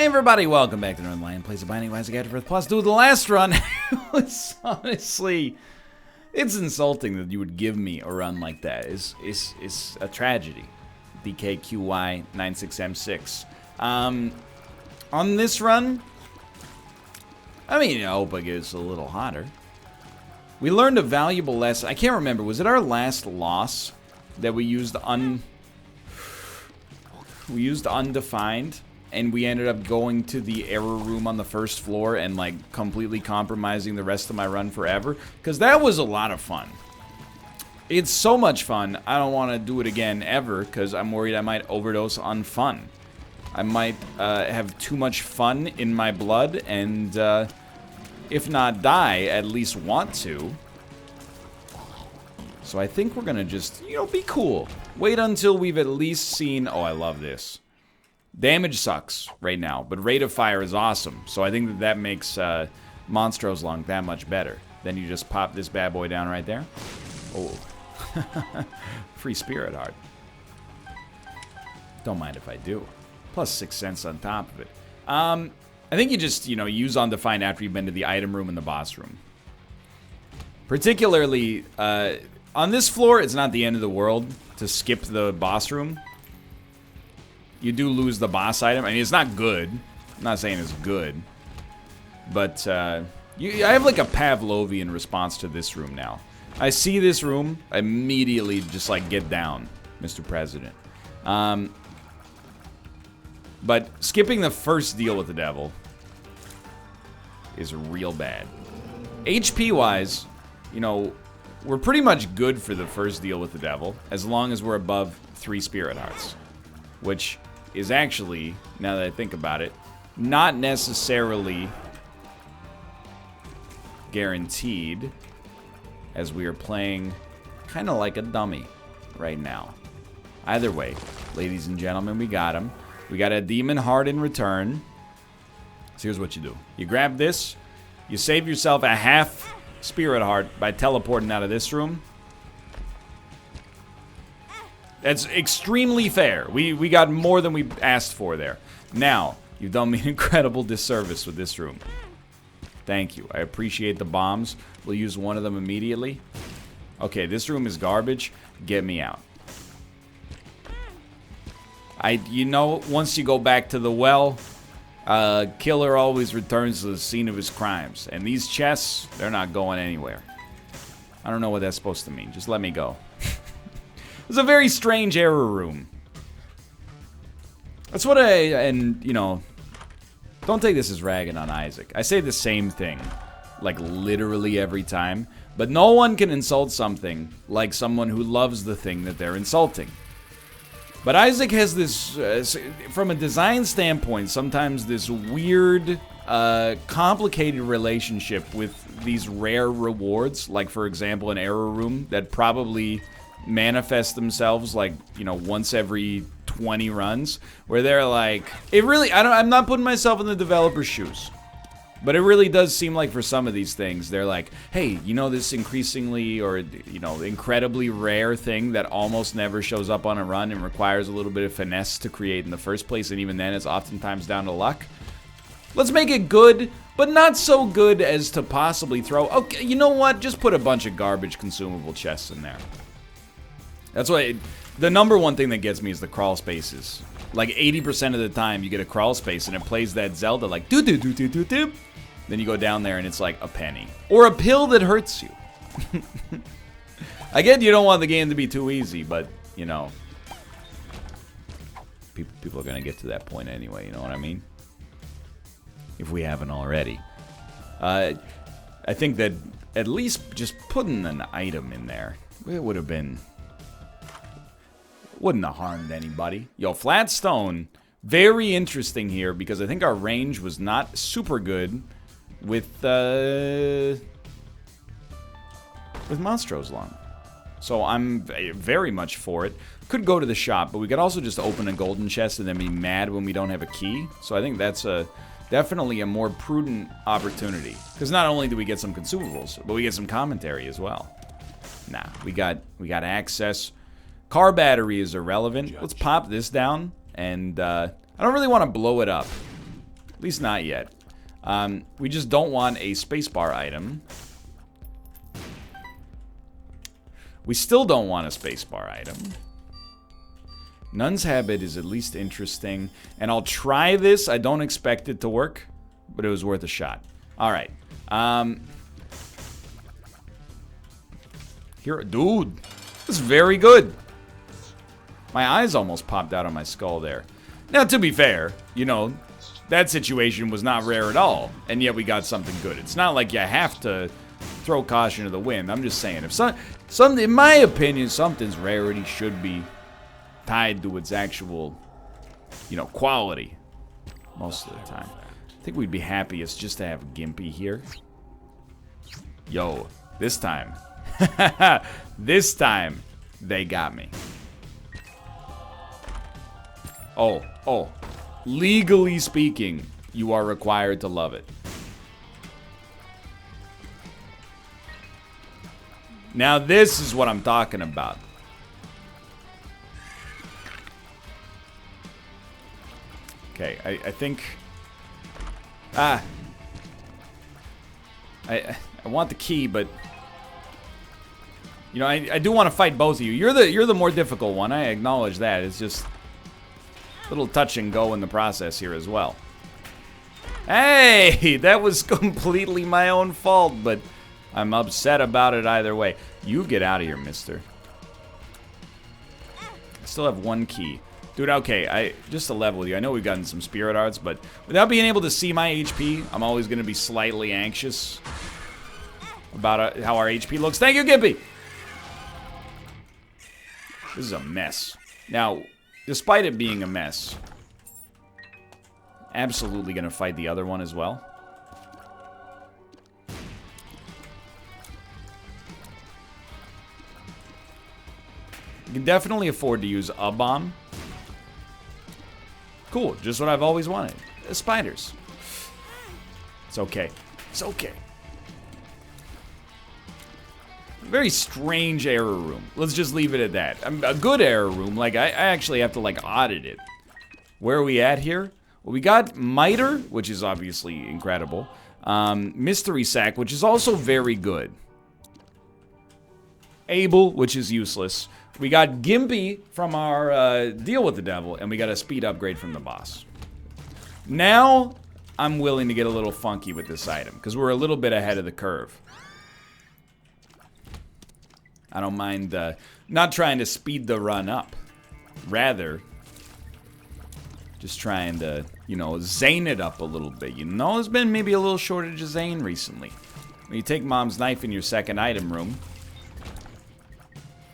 Hey everybody, welcome back to Northernlion. Plays a Binding Wise AFTERBIRTH Plus. Dude, the last run was honestly, it's insulting that you would give me a run like that. It's a tragedy. DKQY96M6. On this run, I mean, I hope it gets a little hotter. We learned a valuable lesson. I can't remember. Was it our last loss that we used undefined? And we ended up going to the error room on the first floor and, like, completely compromising the rest of my run forever. Because that was a lot of fun. It's so much fun, I don't want to do it again ever, because I'm worried I might overdose on fun. I might have too much fun in my blood, and if not die, at least want to. So I think we're going to just, you know, be cool. Wait until we've at least seen... Oh, I love this. Damage sucks right now, but rate of fire is awesome. So I think that makes Monstros's Lung that much better. Then you just pop this bad boy down right there. Oh. Free Spirit Heart. Don't mind if I do. Plus 6 cents on top of it. I think you just, you know, use Undefined after you've been to the item room and the boss room. Particularly, on this floor, it's not the end of the world to skip the boss room. You do lose the boss item. I mean, it's not good. I'm not saying it's good. But, I have like a Pavlovian response to this room now. I see this room, I immediately just like, get down, Mr. President. But skipping the first deal with the devil is real bad. HP-wise, you know, we're pretty much good for the first deal with the devil, as long as we're above 3 Spirit Hearts. Which is actually, now that I think about it, not necessarily guaranteed, as we are playing kind of like a dummy right now. Either way, ladies and gentlemen, we got him. We got a Demon Heart in return. So here's what you do. You grab this, you save yourself a half Spirit Heart by teleporting out of this room. That's extremely fair. We got more than we asked for there. Now, you've done me an incredible disservice with this room. Thank you. I appreciate the bombs. We'll use one of them immediately. Okay, this room is garbage. Get me out. You know, once you go back to the well, killer always returns to the scene of his crimes. And these chests, they're not going anywhere. I don't know what that's supposed to mean. Just let me go. It's a very strange error room. That's what and, you know, don't take this as ragging on Isaac. I say the same thing, like, literally every time. But no one can insult something like someone who loves the thing that they're insulting. But Isaac has this, from a design standpoint, sometimes this weird, complicated relationship with these rare rewards. Like, for example, an error room that probably manifest themselves, like, you know, once every 20 runs, where they're like, it really, I'm not putting myself in the developer's shoes, but it really does seem like for some of these things, they're like, hey, you know, this increasingly, or, you know, incredibly rare thing that almost never shows up on a run and requires a little bit of finesse to create in the first place, and even then it's oftentimes down to luck. Let's make it good, but not so good as to possibly throw, okay, you know what, just put a bunch of garbage consumable chests in there. That's why the number one thing that gets me is the crawl spaces. Like 80% of the time you get a crawl space and it plays that Zelda like doo doo doo doo doo doo. Then you go down there and it's like a penny. Or a pill that hurts you. I get you don't want the game to be too easy, but, you know, people are going to get to that point anyway, you know what I mean? If we haven't already. I think that at least just putting an item in there, it would have been... wouldn't have harmed anybody. Yo, Flat Stone, very interesting here because I think our range was not super good with Monstros's Lung. So I'm very much for it. Could go to the shop, but we could also just open a golden chest and then be mad when we don't have a key. So I think that's definitely a more prudent opportunity. Because not only do we get some consumables, but we get some commentary as well. Nah, we got access. Car battery is irrelevant. Let's pop this down, and I don't really want to blow it up. At least not yet. We just don't want a spacebar item. We still don't want a spacebar item. Nun's Habit is at least interesting. And I'll try this. I don't expect it to work, but it was worth a shot. Alright. Here, dude. This is very good. My eyes almost popped out of my skull there. Now, to be fair, you know, that situation was not rare at all. And yet we got something good. It's not like you have to throw caution to the wind. I'm just saying, if in my opinion, something's rarity should be tied to its actual, you know, quality most of the time. I think we'd be happiest just to have Gimpy here. Yo, this time. This time, they got me. Oh. Legally speaking, you are required to love it. Now this is what I'm talking about. Okay, I think... I want the key, but... You know, I do want to fight both of you. You're the more difficult one, I acknowledge that. It's just... a little touch and go in the process here as well. Hey! That was completely my own fault, but... I'm upset about it either way. You get out of here, mister. I still have one key. Dude, okay, just to level with you, I know we've gotten some spirit arts, but without being able to see my HP, I'm always going to be slightly anxious about how our HP looks. Thank you, Gimpy! This is a mess. Now, despite it being a mess, absolutely going to fight the other one as well. You can definitely afford to use a bomb. Cool, just what I've always wanted. Spiders. It's okay. It's okay. Very strange error room. Let's just leave it at that. A good error room, like I actually have to like audit it. Where are we at here? Well, we got Miter, which is obviously incredible. Mystery Sack, which is also very good. Able, which is useless. We got Gimpy from our Deal with the Devil, and we got a speed upgrade from the boss. Now, I'm willing to get a little funky with this item, because we're a little bit ahead of the curve. I don't mind not trying to speed the run up. Rather, just trying to, you know, zane it up a little bit. You know, there's been maybe a little shortage of zane recently. When you take Mom's knife in your second item room,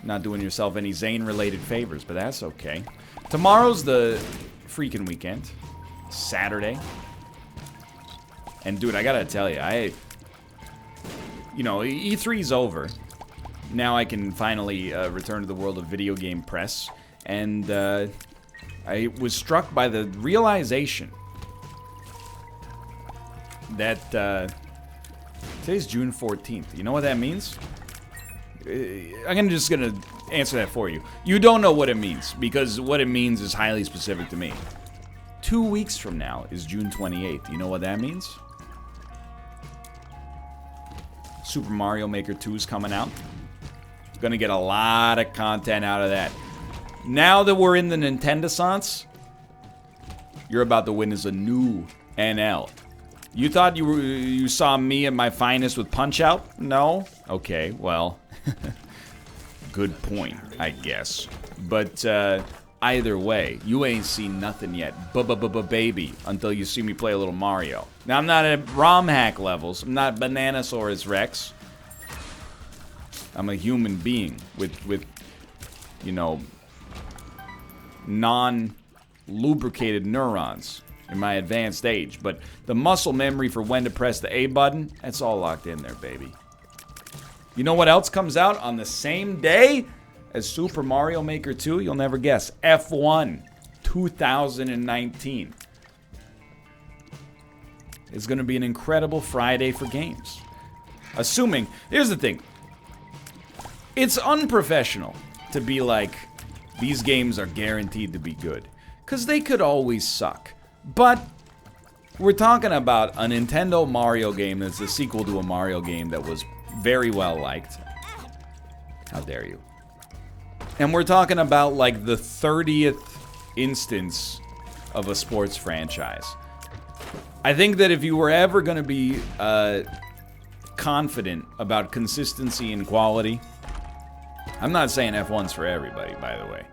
not doing yourself any Zane-related favors, but that's okay. Tomorrow's the freaking weekend. Saturday. And dude, I gotta tell you, you know, E3's over. Now I can finally return to the world of video game press. And I was struck by the realization that today's June 14th. You know what that means? I'm just gonna answer that for you. You don't know what it means, because what it means is highly specific to me. 2 weeks from now is June 28th. You know what that means? Super Mario Maker 2 is coming out. Gonna get a lot of content out of that. Now that we're in the Nintendo-sance, you're about to witness a new NL. You thought you saw me at my finest with Punch-Out? No? Okay, well... Good point, I guess. But either way, you ain't seen nothing yet, baby, until you see me play a little Mario. Now, I'm not at ROM hack levels. I'm not Bananasaurus Rex. I'm a human being with you know, non-lubricated neurons in my advanced age. But the muscle memory for when to press the A button, that's all locked in there, baby. You know what else comes out on the same day as Super Mario Maker 2? You'll never guess. F1 2019. It's going to be an incredible Friday for games. Assuming, here's the thing. It's unprofessional to be like, these games are guaranteed to be good. Because they could always suck. But We're talking about a Nintendo Mario game that's a sequel to a Mario game that was very well liked. How dare you? And we're talking about like the 30th instance of a sports franchise. I think that if you were ever going to be confident about consistency and quality, I'm not saying F1's for everybody, by the way.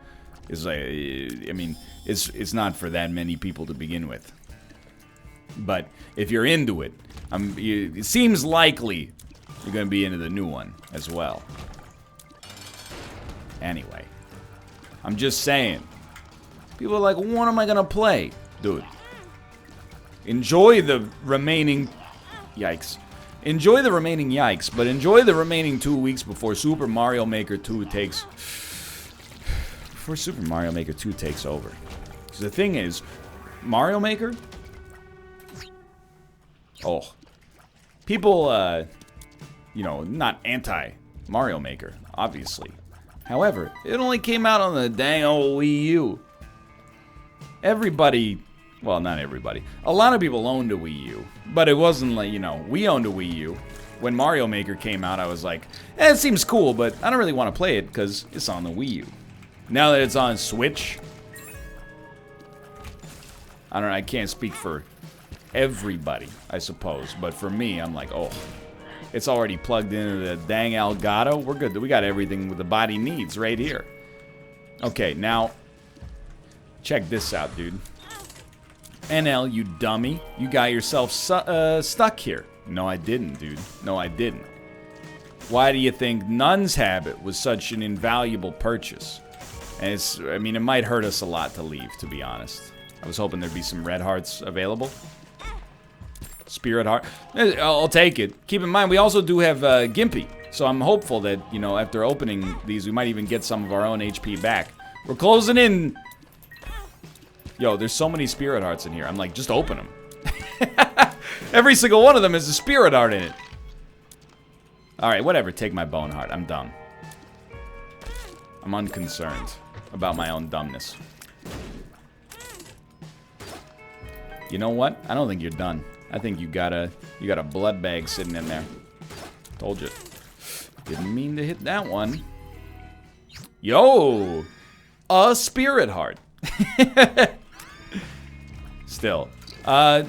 It's like, I mean, it's not for that many people to begin with. But if you're into it, it seems likely you're going to be into the new one as well. Anyway, I'm just saying. People are like, what am I going to play? Dude, enjoy the remaining... Yikes. Enjoy the remaining yikes, but enjoy the remaining 2 weeks before Super Mario Maker 2 takes... Before Super Mario Maker 2 takes over. Because the thing is, Mario Maker... Oh. People, you know, not anti-Mario Maker, obviously. However, it only came out on the dang old Wii U. Everybody... Well, not everybody. A lot of people owned a Wii U. But it wasn't like, you know, we owned a Wii U. When Mario Maker came out, I was like, it seems cool, but I don't really want to play it because it's on the Wii U. Now that it's on Switch, I don't know, I can't speak for everybody, I suppose. But for me, I'm like, oh, it's already plugged into the dang Elgato. We're good. We got everything the body needs right here. Okay, now, check this out, dude. NL, you dummy. You got yourself stuck here. No, I didn't, dude. No, I didn't. Why do you think Nun's Habit was such an invaluable purchase? And I mean, it might hurt us a lot to leave, to be honest. I was hoping there'd be some red hearts available. Spirit heart. I'll take it. Keep in mind, we also do have Gimpy. So I'm hopeful that, you know, after opening these, we might even get some of our own HP back. We're closing in. Yo, there's so many spirit hearts in here. I'm like, just open them. Every single one of them has a spirit heart in it. Alright, whatever. Take my bone heart. I'm dumb. I'm unconcerned about my own dumbness. You know what? I don't think you're done. I think you got a blood bag sitting in there. Told you. Didn't mean to hit that one. Yo! A spirit heart. Still. That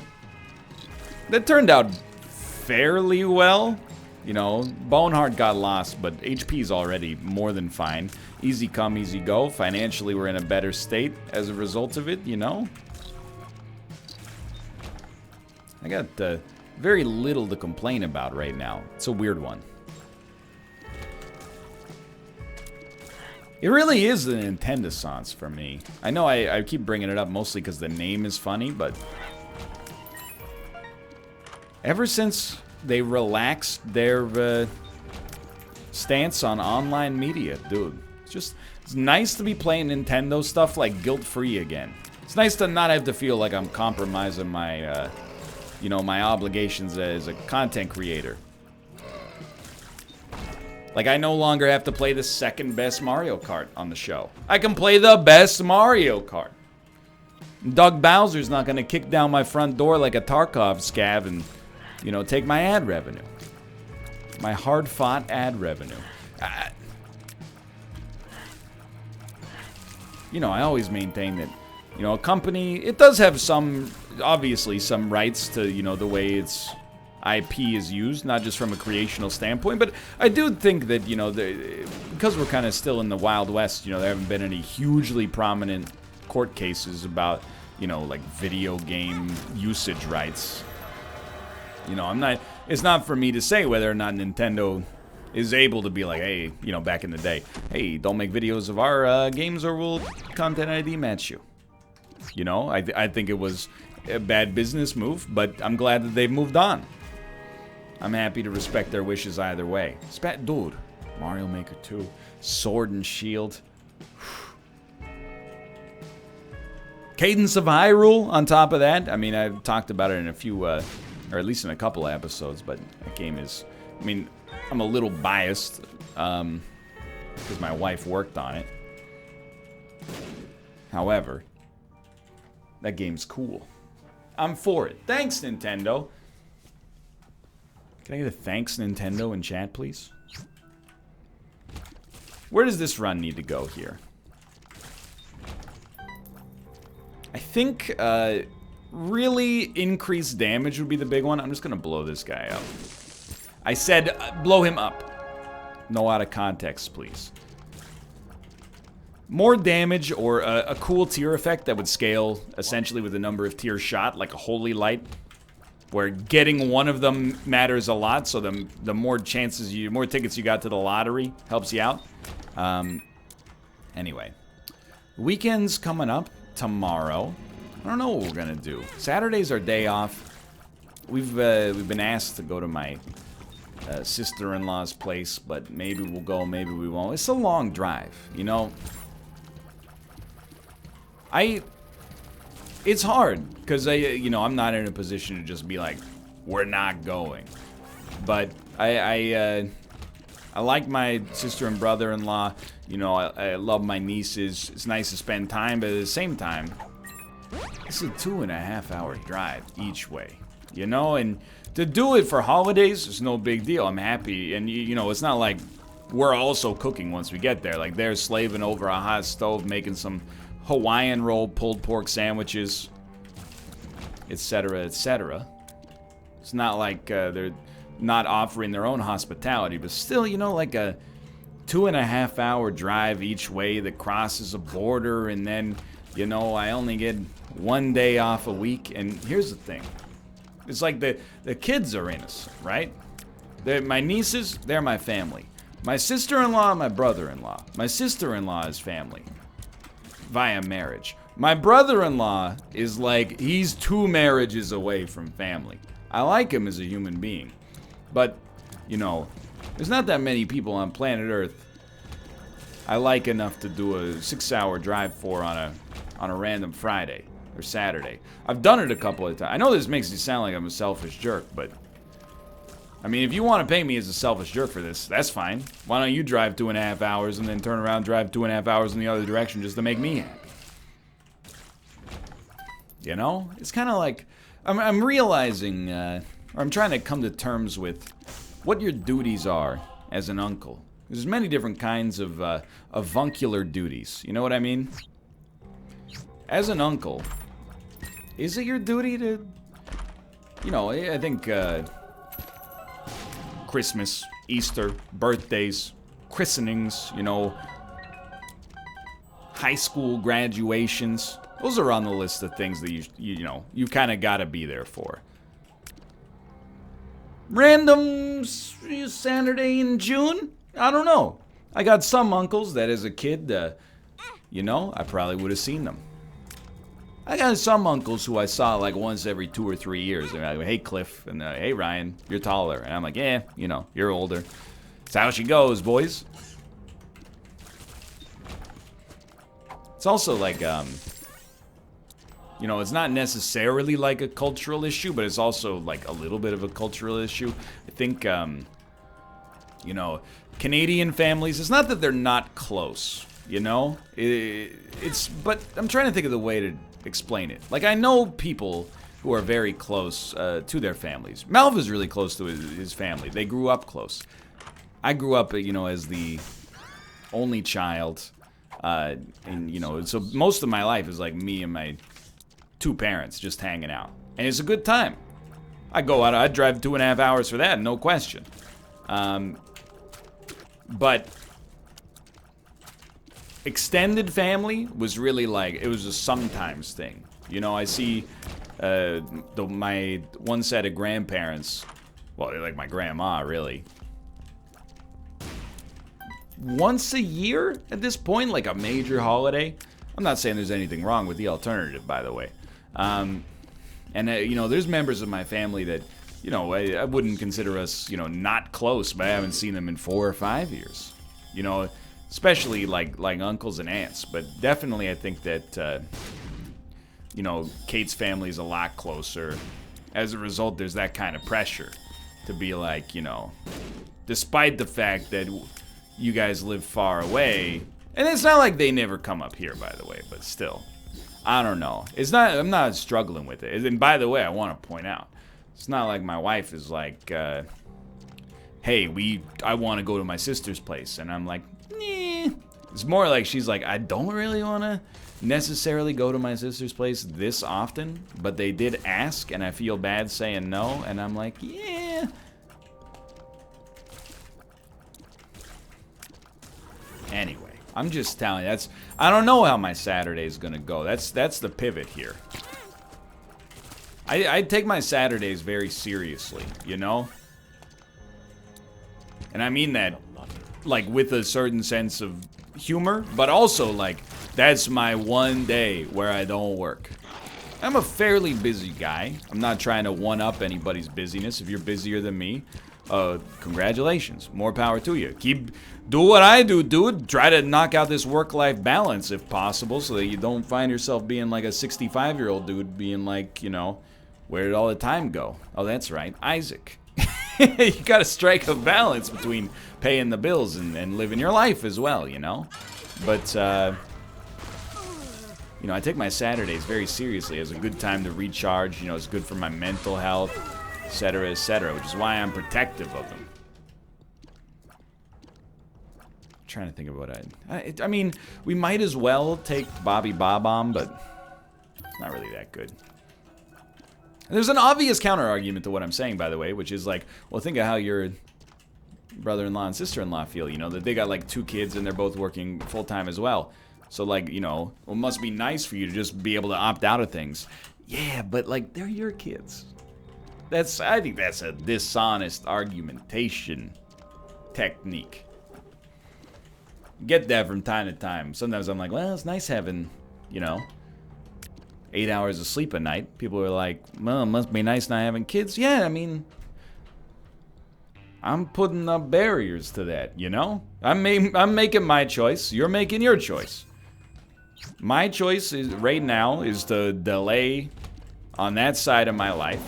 turned out fairly well. You know, Boneheart got lost, but HP's already more than fine. Easy come, easy go. Financially, we're in a better state as a result of it, you know? I got very little to complain about right now. It's a weird one. It really is the Nintendo-sans for me. I know I keep bringing it up mostly because the name is funny, but... Ever since they relaxed their stance on online media, dude. It's nice to be playing Nintendo stuff like guilt-free again. It's nice to not have to feel like I'm compromising my, you know, my obligations as a content creator. Like, I no longer have to play the second best Mario Kart on the show. I can play the best Mario Kart. Doug Bowser's not going to kick down my front door like a Tarkov scav and, you know, take my ad revenue. My hard-fought ad revenue. You know, I always maintain that, you know, a company, it does have some, obviously, some rights to, you know, the way its IP is used, not just from a creational standpoint, but I do think that, you know, because we're kind of still in the Wild West, you know, there haven't been any hugely prominent court cases about, you know, like video game usage rights. You know, it's not for me to say whether or not Nintendo is able to be like, hey, you know, back in the day, hey, don't make videos of our games or we'll content ID match you. You know, I think it was a bad business move, but I'm glad that they've moved on. I'm happy to respect their wishes either way. Dude, Mario Maker 2, Sword and Shield. Cadence of Hyrule on top of that. I mean, I've talked about it in a few, or at least in a couple of episodes, but that game is, I mean, I'm a little biased, because my wife worked on it. However, that game's cool. I'm for it. Thanks, Nintendo. Can I get a thanks, Nintendo, in chat, please? Where does this run need to go here? I think, really increased damage would be the big one. I'm just gonna blow this guy up. I said, blow him up. No out of context, please. More damage or a cool tier effect that would scale essentially with the number of tiers shot, like a holy light, where getting one of them matters a lot. So the more chances more tickets you got to the lottery helps you out. Anyway, weekend's coming up tomorrow. I don't know what we're gonna do. Saturday's our day off. We've been asked to go to my sister-in-law's place, but maybe we'll go, maybe we won't. It's a long drive, you know. It's hard because I'm not in a position to just be like, we're not going. But I like my sister and brother-in-law. You know, I love my nieces. It's nice to spend time, but at the same time, it's a 2.5-hour drive each way. You know, and to do it for holidays is no big deal. I'm happy, and you know, it's not like we're also cooking once we get there. Like they're slaving over a hot stove, making some Hawaiian roll, pulled pork sandwiches, etc., etc. It's not like they're not offering their own hospitality, but still, you know, like a 2.5-hour drive each way that crosses a border, and then, you know, I only get one day off a week. And here's the thing. It's like the kids are innocent, right? My nieces, they're my family. My sister-in-law, my brother-in-law. My sister-in-law is family via marriage. My brother-in-law is like, he's 2 marriages away from family. I like him as a human being. But, you know, there's not that many people on planet Earth I like enough to do a 6-hour drive for on a random Friday or Saturday. I've done it a couple of times. I know this makes me sound like I'm a selfish jerk, but I mean, if you want to pay me as a selfish jerk for this, that's fine. Why don't you drive 2.5 hours and then turn around and drive 2.5 hours in the other direction just to make me happy? You know? It's kind of like, I'm realizing, or I'm trying to come to terms with what your duties are as an uncle. There's many different kinds of avuncular duties. You know what I mean? As an uncle, is it your duty to, you know, I think Christmas, Easter, birthdays, christenings, you know, high school graduations, those are on the list of things that you kind of got to be there for. Random Saturday in June? I don't know. I got some uncles that as a kid, you know, I probably would have seen them. I got some uncles who I saw like once every 2 or 3 years. They're like, hey, Cliff, and hey, Ryan, you're taller. And I'm like, yeah, you know, you're older. That's how she goes, boys. It's also like, you know, it's not necessarily like a cultural issue, but it's also like a little bit of a cultural issue. I think, you know, Canadian families, it's not that they're not close, you know? But I'm trying to think of the way to explain it. Like, I know people who are very close to their families. Malv is really close to his family. They grew up close. I grew up, you know, as the only child, and, you know, so most of my life is like me and my 2 parents just hanging out. And it's a good time. I go out, I'd drive 2.5 hours for that, no question. But extended family was really like, it was a sometimes thing. You know, I see my one set of grandparents, well, they're like my grandma, really. Once a year at this point, like a major holiday. I'm not saying there's anything wrong with the alternative, by the way. And, you know, there's members of my family that, you know, I wouldn't consider us, you know, not close, but I haven't seen them in 4 or 5 years. You know, especially like uncles and aunts. But definitely I think that, you know, Kate's family is a lot closer. As a result, there's that kind of pressure to be like, you know, despite the fact that you guys live far away, and it's not like they never come up here, by the way, but still. I don't know. I'm not struggling with it. And by the way, I want to point out, it's not like my wife is like, hey, I want to go to my sister's place. And I'm like, nah. It's more like she's like, I don't really want to necessarily go to my sister's place this often, but they did ask, and I feel bad saying no, and I'm like, yeah. Anyway, I'm just telling you, I don't know how my Saturday's gonna go. That's the pivot here. I take my Saturdays very seriously, you know? And I mean that, like, with a certain sense of humor, but also, like, that's my one day where I don't work. I'm a fairly busy guy. I'm not trying to one-up anybody's busyness. If you're busier than me, congratulations. More power to you. Do what I do, dude. Try to knock out this work-life balance if possible so that you don't find yourself being like a 65-year-old dude being like, you know, where did all the time go? Oh, that's right, Isaac. You gotta strike a balance between paying the bills and living your life as well, you know? But, you know, I take my Saturdays very seriously as a good time to recharge. You know, it's good for my mental health, etc., which is why I'm protective of them. I'm trying to think of what I mean, we might as well take Bobby Bob-omb, but it's not really that good. There's an obvious counter-argument to what I'm saying, by the way, which is like, well, think of how your brother-in-law and sister-in-law feel, you know, that they got like 2 kids and they're both working full-time as well. So, like, you know, it must be nice for you to just be able to opt out of things. Yeah, but, like, they're your kids. I think that's a dishonest argumentation technique. Get that from time to time. Sometimes I'm like, well, it's nice having, you know, 8 hours of sleep a night. People are like, well, it must be nice not having kids. Yeah, I mean, I'm putting up barriers to that, you know? I'm making my choice. You're making your choice. My choice is right now is to delay on that side of my life.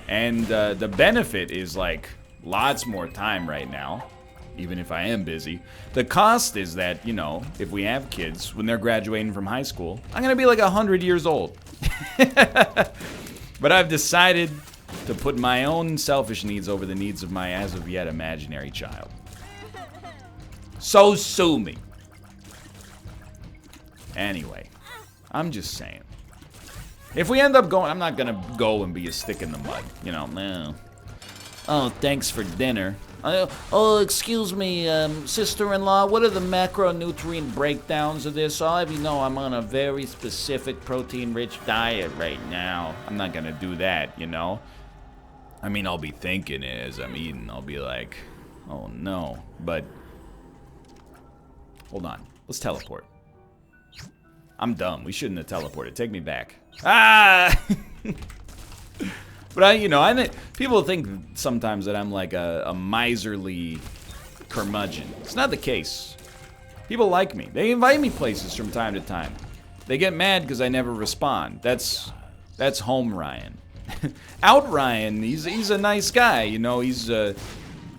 And the benefit is like lots more time right now, even if I am busy. The cost is that, you know, if we have kids, when they're graduating from high school, I'm going to be like 100 years old. But I've decided to put my own selfish needs over the needs of my as of yet imaginary child. So sue me. Anyway, I'm just saying. If we end up going, I'm not gonna go and be a stick in the mud, you know. No. Oh, thanks for dinner. Oh, excuse me, sister-in-law, what are the macronutrient breakdowns of this? I'll have you know I'm on a very specific protein-rich diet right now. I'm not gonna do that, you know. I mean, I'll be thinking it as I'm eating. I'll be like, oh no. But, hold on. Let's teleport. I'm dumb. We shouldn't have teleported. Take me back. Ah! But you know, I think people think sometimes that I'm like a miserly curmudgeon. It's not the case. People like me. They invite me places from time to time. They get mad because I never respond. That's home Ryan. Out Ryan, he's a nice guy. You know, he's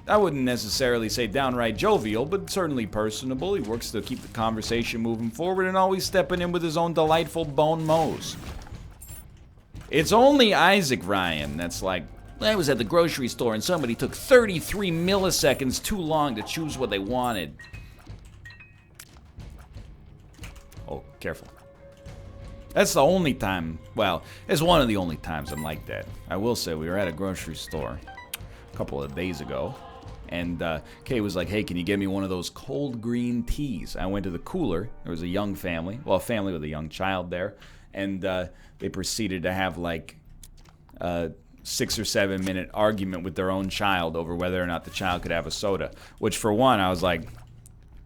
I wouldn't necessarily say downright jovial, but certainly personable. He works to keep the conversation moving forward and always stepping in with his own delightful bone mows. It's only Isaac Ryan that's like, I was at the grocery store and somebody took 33 milliseconds too long to choose what they wanted. Oh, careful. That's the only time, well, it's one of the only times I'm like that. I will say we were at a grocery store a couple of days ago, and Kay was like, hey, can you get me one of those cold green teas? I went to the cooler. There was a young family, well, a family with a young child there, and they proceeded to have like a 6 or 7 minute argument with their own child over whether or not the child could have a soda, which for one, I was like,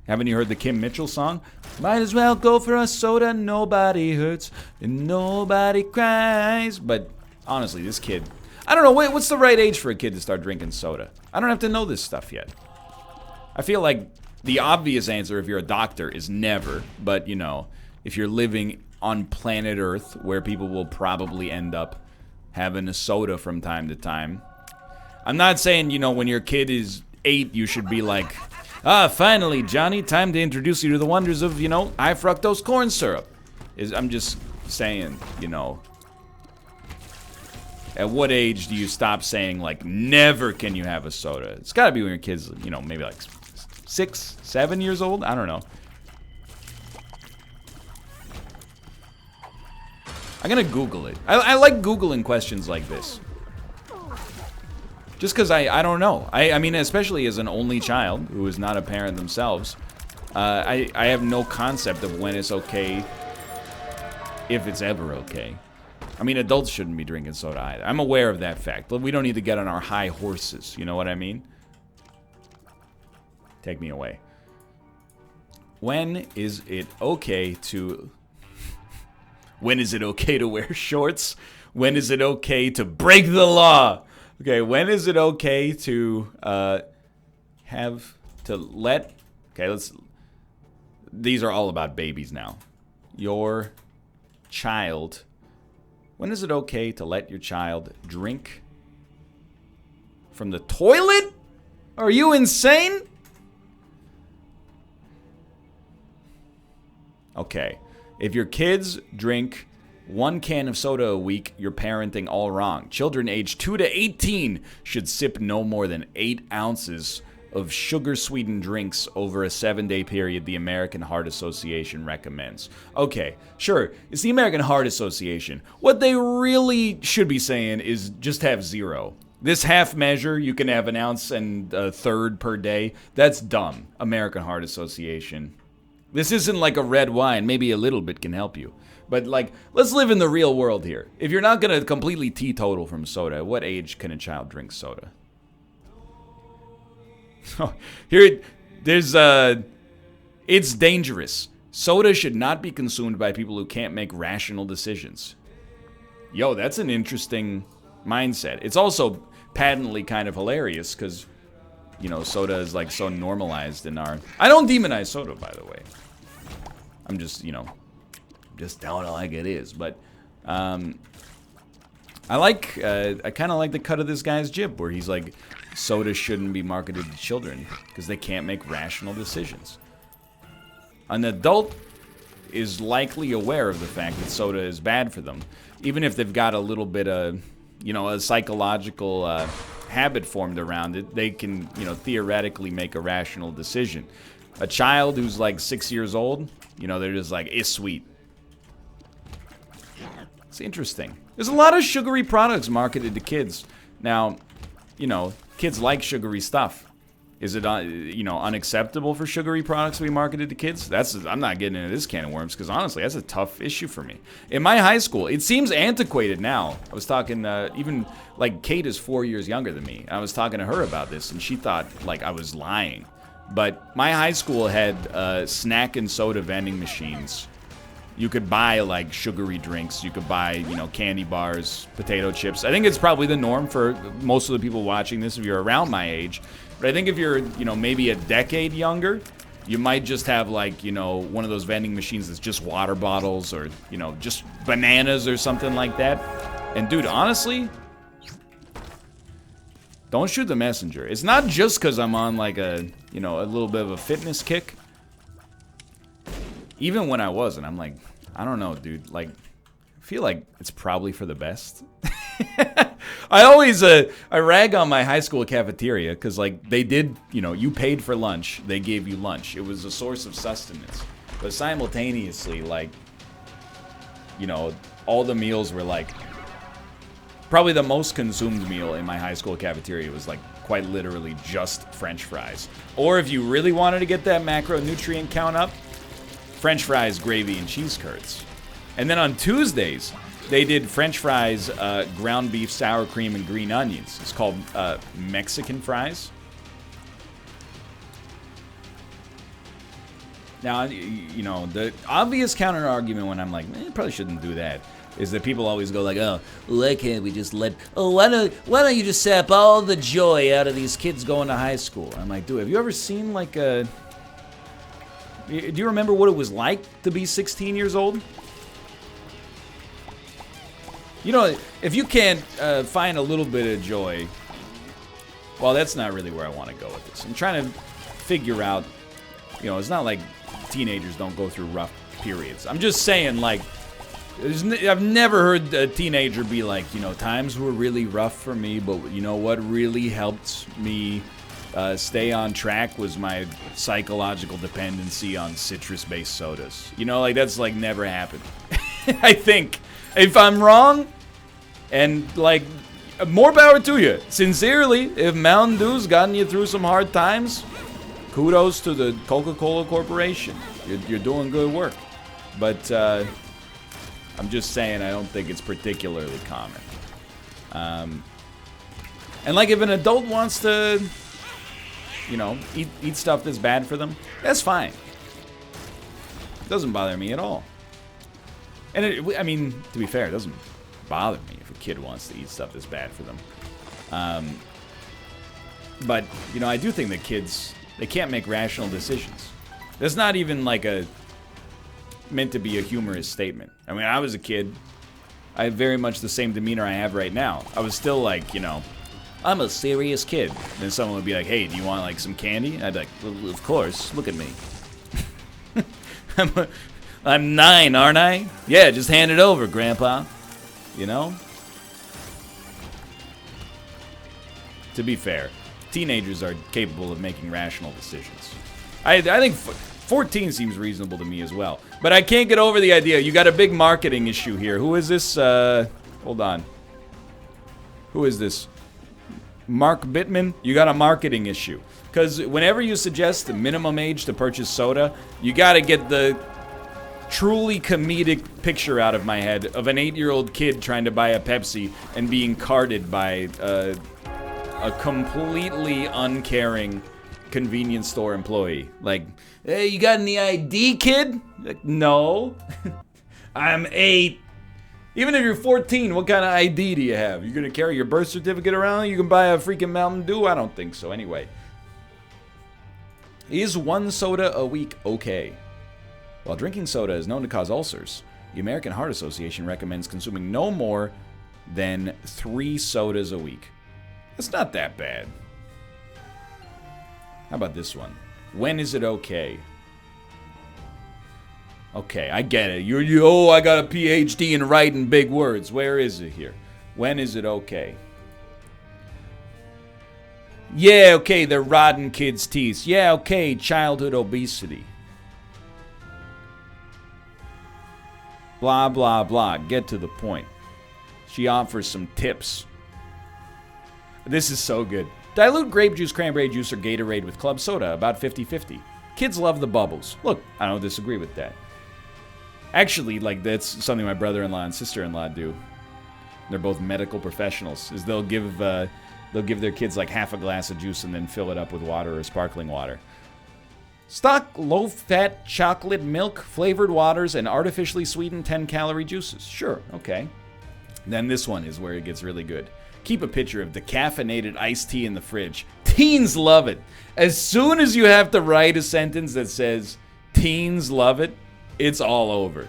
haven't you heard the Kim Mitchell song? Might as well go for a soda, nobody hurts and nobody cries. But honestly, this kid, I don't know, what's the right age for a kid to start drinking soda? I don't have to know this stuff yet. I feel like the obvious answer if you're a doctor is never, but you know, if you're living on planet Earth where people will probably end up having a soda from time to time. I'm not saying, you know, when your kid is 8, you should be like, finally, Johnny, time to introduce you to the wonders of, you know, high fructose corn syrup. I'm just saying, you know, at what age do you stop saying, like, never can you have a soda? It's got to be when your kid's, you know, maybe like 6, 7 years old. I don't know. I'm going to Google it. I like Googling questions like this. Just because I don't know. I mean, especially as an only child who is not a parent themselves, I have no concept of when it's okay, if it's ever okay. I mean, adults shouldn't be drinking soda either. I'm aware of that fact, but we don't need to get on our high horses. You know what I mean? Take me away. When is it okay to... When is it okay to wear shorts? When is it okay to break the law? Okay, when is it okay to these are all about babies now. Your child... When is it okay to let your child drink from the toilet? Are you insane? Okay. If your kids drink 1 can of soda a week, you're parenting all wrong. Children aged 2 to 18 should sip no more than 8 ounces of sugar-sweetened drinks over a 7-day period the American Heart Association recommends. Okay, sure, it's the American Heart Association. What they really should be saying is just have 0. This half measure, you can have 1 ounce and a third per day. That's dumb, American Heart Association. This isn't like a red wine. Maybe a little bit can help you. But, like, let's live in the real world here. If you're not going to completely teetotal from soda, at what age can a child drink soda? So, it's dangerous. Soda should not be consumed by people who can't make rational decisions. Yo, that's an interesting mindset. It's also patently kind of hilarious because, you know, soda is like so normalized in our... I don't demonize soda, by the way. I'm just, you know, just telling it like it is. But I kind of like the cut of this guy's jib where he's like, soda shouldn't be marketed to children because they can't make rational decisions. An adult is likely aware of the fact that soda is bad for them, even if they've got a little bit of, you know, a psychological habit formed around it. They can, you know, theoretically make a rational decision. A child who's like 6 years old, you know, they're just like, it's sweet. It's interesting. There's a lot of sugary products marketed to kids. Now, you know, kids like sugary stuff. Is it, you know, unacceptable for sugary products to be marketed to kids? I'm not getting into this can of worms because honestly, that's a tough issue for me. In my high school, it seems antiquated now. I was talking, even like Kate is 4 years younger than me. I was talking to her about this, and she thought like I was lying. But my high school had snack and soda vending machines. You could buy like sugary drinks. You could buy, you know, candy bars, potato chips. I think it's probably the norm for most of the people watching this if you're around my age. But I think if you're, you know, maybe a decade younger, you might just have like, you know, one of those vending machines that's just water bottles or, you know, just bananas or something like that. And dude, honestly, don't shoot the messenger. It's not just because I'm on like a, you know, a little bit of a fitness kick. Even when I wasn't, I'm like, I don't know, dude. Like, I feel like it's probably for the best. I always, I rag on my high school cafeteria because, like, they did, you know, you paid for lunch. They gave you lunch. It was a source of sustenance. But simultaneously, like, you know, all the meals were, like, probably the most consumed meal in my high school cafeteria was, like, quite literally just French fries. Or if you really wanted to get that macronutrient count up, French fries, gravy, and cheese curds. And then on Tuesdays, they did French fries, ground beef, sour cream, and green onions. It's called Mexican fries. Now, you know, the obvious counter argument when I'm like, probably shouldn't do that, is that people always go like, oh, why can't we just why don't you just sap all the joy out of these kids going to high school? I'm like, dude, have you ever seen like a... Do you remember what it was like to be 16 years old? You know, if you can't find a little bit of joy, well, that's not really where I want to go with this. I'm trying to figure out, you know, it's not like teenagers don't go through rough periods. I'm just saying, like, I've never heard a teenager be like, you know, times were really rough for me, but you know what really helped me stay on track was my psychological dependency on citrus-based sodas. You know, like, that's, like, never happened. I think. If I'm wrong, and, like, more power to you. Sincerely, if Mountain Dew's gotten you through some hard times, kudos to the Coca-Cola Corporation. You're doing good work. But, I'm just saying, I don't think it's particularly common. And, like, if an adult wants to, you know, eat stuff that's bad for them, that's fine. It doesn't bother me at all. And, I mean, to be fair, it doesn't bother me if a kid wants to eat stuff that's bad for them. But, you know, I do think that kids, they can't make rational decisions. That's not even, like, meant to be a humorous statement. I mean, I was a kid. I had very much the same demeanor I have right now. I was still like, you know, I'm a serious kid. Then someone would be like, hey, do you want, like, some candy? And I'd be like, well, of course. Look at me. I'm 9, aren't I? Yeah, just hand it over, Grandpa. You know? To be fair, teenagers are capable of making rational decisions. I think 14 seems reasonable to me as well. But I can't get over the idea. You got a big marketing issue here. Who is this? Hold on. Who is this? Mark Bittman? You got a marketing issue. Because whenever you suggest the minimum age to purchase soda, you got to get the truly comedic picture out of my head of an 8-year-old kid trying to buy a Pepsi and being carted by a completely uncaring convenience store employee. Like, hey, you got any ID, kid? Like, no. I'm 8. Even if you're 14, what kind of ID do you have? You gonna carry your birth certificate around? You can buy a freaking Mountain Dew? I don't think so. Anyway. Is one soda a week okay? While drinking soda is known to cause ulcers, the American Heart Association recommends consuming no more than 3 sodas a week. It's not that bad. How about this one? When is it okay? Okay, I get it. Oh, I got a PhD in writing big words. Where is it here? When is it okay? Yeah, okay, they're rotting kids' teeth. Yeah, okay, childhood obesity. Blah, blah, blah. Get to the point. She offers some tips. This is so good. Dilute grape juice, cranberry juice, or Gatorade with club soda, about 50-50. Kids love the bubbles. Look, I don't disagree with that. Actually, like, that's something my brother-in-law and sister-in-law do. They're both medical professionals. Is they'll give their kids like half a glass of juice and then fill it up with water or sparkling water. Stock low-fat chocolate milk, flavored waters, and artificially sweetened 10-calorie juices. Sure, okay. Then this one is where it gets really good. Keep a picture of decaffeinated iced tea in the fridge. Teens love it. As soon as you have to write a sentence that says, teens love it, it's all over.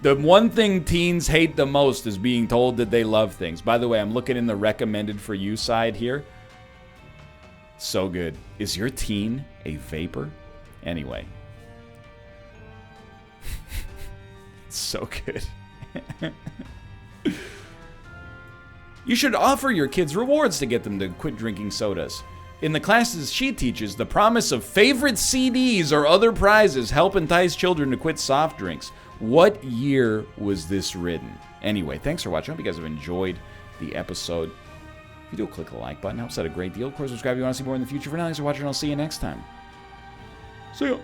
The one thing teens hate the most is being told that they love things. By the way, I'm looking in the recommended for you side here. So good. Is your teen a vapor? Anyway. It's so good. You should offer your kids rewards to get them to quit drinking sodas. In the classes she teaches, the promise of favorite CDs or other prizes help entice children to quit soft drinks. What year was this written? Anyway, thanks for watching. I hope you guys have enjoyed the episode. If you do, click the like button. Helps out a great deal. Of course, subscribe if you want to see more in the future. For now, thanks for watching. I'll see you next time. See ya.